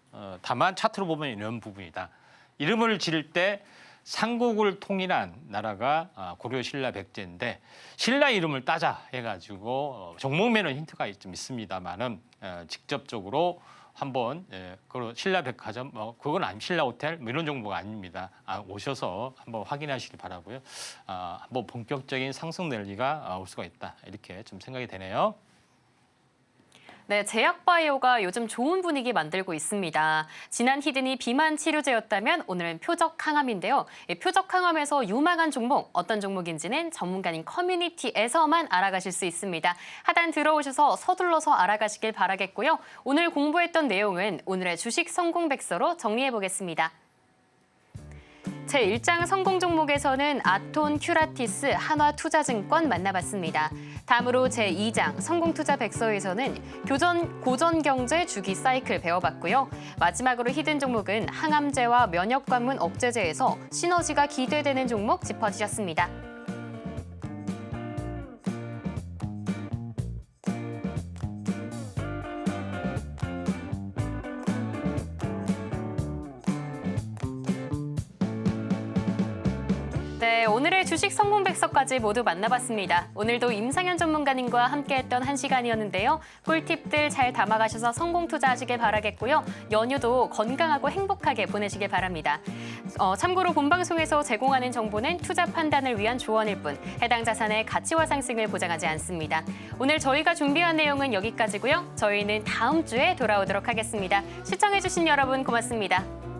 다만 차트로 보면 이런 부분이다. 이름을 지을 때 삼국을 통일한 나라가 고려 신라 백제인데 신라 이름을 따자 해가지고 종목매는 힌트가 좀 있습니다만은 직접적으로 한번 그 신라 백화점 그건 신라 호텔 이런 정보가 아닙니다. 오셔서 한번 확인하시기 바라고요. 한번 본격적인 상승 랠리가 올 수가 있다 이렇게 좀 생각이 되네요. 네, 제약바이오가 요즘 좋은 분위기 만들고 있습니다. 지난 히든이 비만 치료제였다면 오늘은 표적 항암인데요. 표적 항암에서 유망한 종목, 어떤 종목인지는 전문가님 커뮤니티에서만 알아가실 수 있습니다. 하단 들어오셔서 서둘러서 알아가시길 바라겠고요. 오늘 공부했던 내용은 오늘의 주식 성공백서로 정리해보겠습니다. 제1장 성공 종목에서는 아톤 큐라티스 한화투자증권 만나봤습니다. 다음으로 제2장 성공투자백서에서는 고전경제 주기 사이클 배워봤고요. 마지막으로 히든 종목은 항암제와 면역관문 억제제에서 시너지가 기대되는 종목 짚어주셨습니다. 네, 오늘의 주식 성공백서까지 모두 만나봤습니다. 오늘도 임상현 전문가님과 함께했던 1시간이었는데요. 꿀팁들 잘 담아가셔서 성공 투자하시길 바라겠고요. 연휴도 건강하고 행복하게 보내시길 바랍니다. 참고로 본방송에서 제공하는 정보는 투자 판단을 위한 조언일 뿐 해당 자산의 가치와 상승을 보장하지 않습니다. 오늘 저희가 준비한 내용은 여기까지고요. 저희는 다음 주에 돌아오도록 하겠습니다. 시청해주신 여러분 고맙습니다.